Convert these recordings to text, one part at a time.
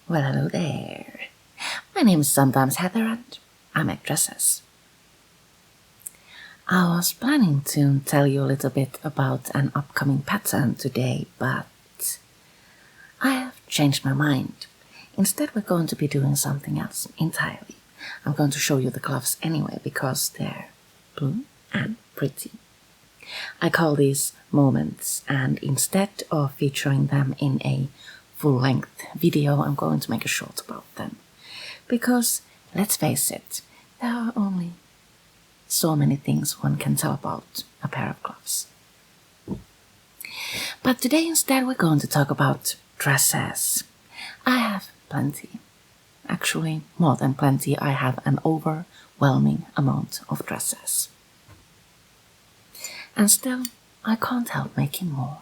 Well, hello there. My name is sometimes Heather and I make dresses. I was planning to tell you a little bit about an upcoming pattern today, but I have changed my mind. Instead, we're going to be doing something else entirely. I'm going to show you the gloves anyway because they're blue and pretty. I call these moments, and instead of featuring them in a full-length video, I'm going to make a short about them. Because, let's face it, there are only so many things one can tell about a pair of gloves. But today instead we're going to talk about dresses. I have plenty. Actually, more than plenty. I have an overwhelming amount of dresses. And still, I can't help making more.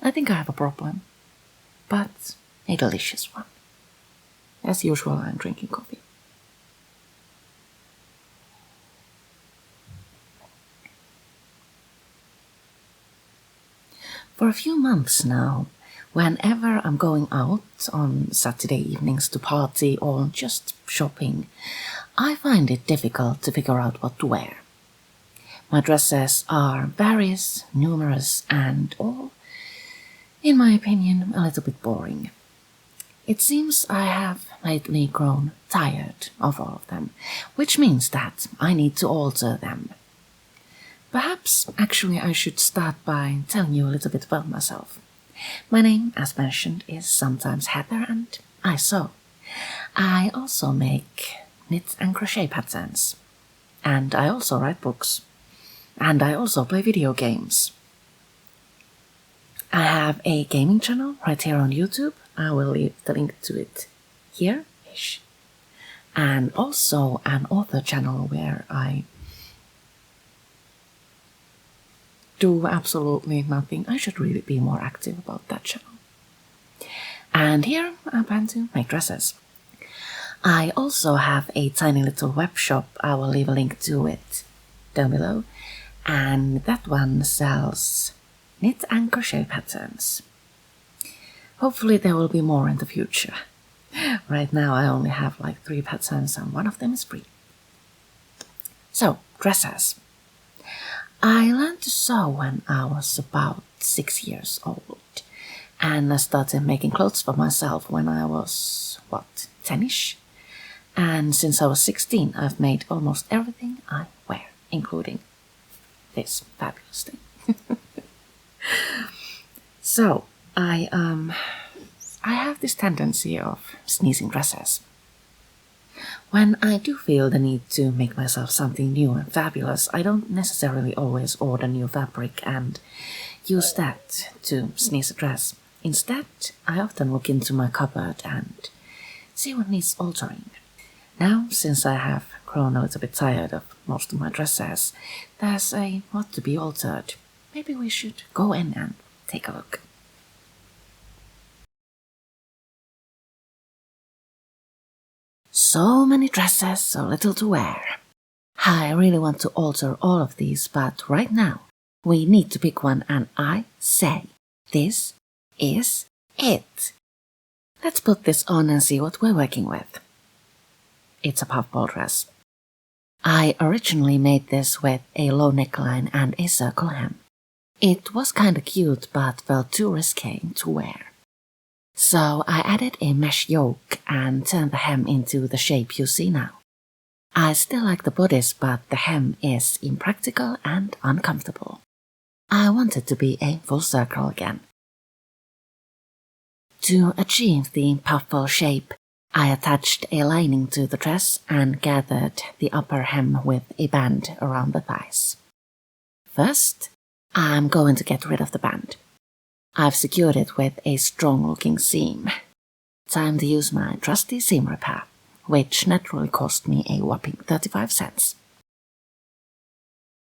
I think I have a problem, but a delicious one. As usual, I'm drinking coffee. For a few months now, whenever I'm going out on Saturday evenings to party or just shopping, I find it difficult to figure out what to wear. My dresses are various, numerous, and all, in my opinion, a little bit boring. It seems I have lately grown tired of all of them, which means that I need to alter them. Perhaps, actually, I should start by telling you a little bit about myself. My name, as mentioned, is sometimes Heather and I sew. I also make knit and crochet patterns. And I also write books. And I also play video games. I have a gaming channel right here on YouTube. I will leave the link to it here-ish. And also an author channel where I do absolutely nothing. I should really be more active about that channel. And here I plan to make dresses. I also have a tiny little web shop. I will leave a link to it down below. And that one sells knit and crochet patterns. Hopefully there will be more in the future. Right now I only have like 3 patterns and one of them is free. So, dresses. I learned to sew when I was about 6 years old. And I started making clothes for myself when I was, 10ish? And since I was 16 I've made almost everything I wear, including this fabulous thing. So, I have this tendency of sneezing dresses. When I do feel the need to make myself something new and fabulous, I don't necessarily always order new fabric and use that to sneeze a dress. Instead, I often look into my cupboard and see what needs altering. Now, since I have grown a little bit tired of most of my dresses, there's a lot to be altered. Maybe we should go in and take a look. So many dresses, so little to wear. I really want to alter all of these, but right now we need to pick one and I say, this is it. Let's put this on and see what we're working with. It's a puffball dress. I originally made this with a low neckline and a circle hem. It was kinda cute but felt too risque to wear. So I added a mesh yoke and turned the hem into the shape you see now. I still like the bodice, but the hem is impractical and uncomfortable. I wanted to be a full circle again. To achieve the puffball shape, I attached a lining to the dress and gathered the upper hem with a band around the thighs. First, I'm going to get rid of the band. I've secured it with a strong-looking seam. Time to use my trusty seam repair, which naturally cost me a whopping 35 cents.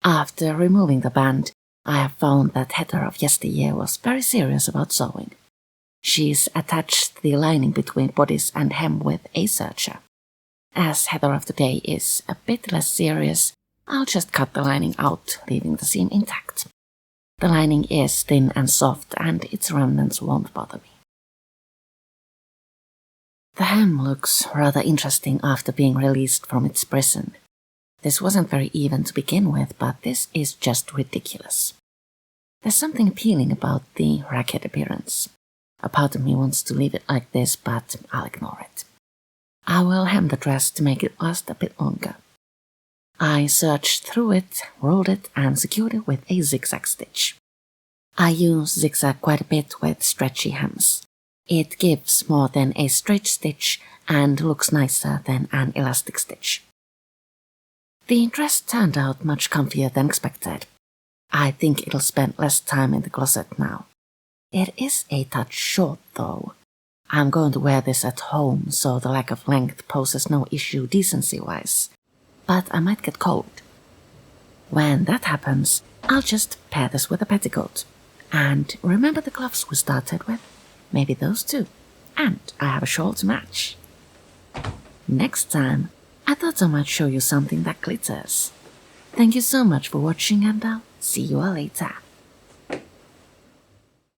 After removing the band, I have found that Heather of yesteryear was very serious about sewing. She's attached the lining between bodice and hem with a serger. As Heather of today is a bit less serious, I'll just cut the lining out, leaving the seam intact. The lining is thin and soft and its remnants won't bother me. The hem looks rather interesting after being released from its prison. This wasn't very even to begin with, but this is just ridiculous. There's something appealing about the ragged appearance. A part of me wants to leave it like this, but I'll ignore it. I will hem the dress to make it last a bit longer. I searched through it, rolled it, and secured it with a zigzag stitch. I use zigzag quite a bit with stretchy hems. It gives more than a straight stitch and looks nicer than an elastic stitch. The dress turned out much comfier than expected. I think it'll spend less time in the closet now. It is a touch short though. I'm going to wear this at home, so the lack of length poses no issue decency-wise. But I might get cold. When that happens, I'll just pair this with a petticoat. And remember the gloves we started with? Maybe those too. And I have a shawl to match. Next time, I thought I might show you something that glitters. Thank you so much for watching, and I'll see you all later.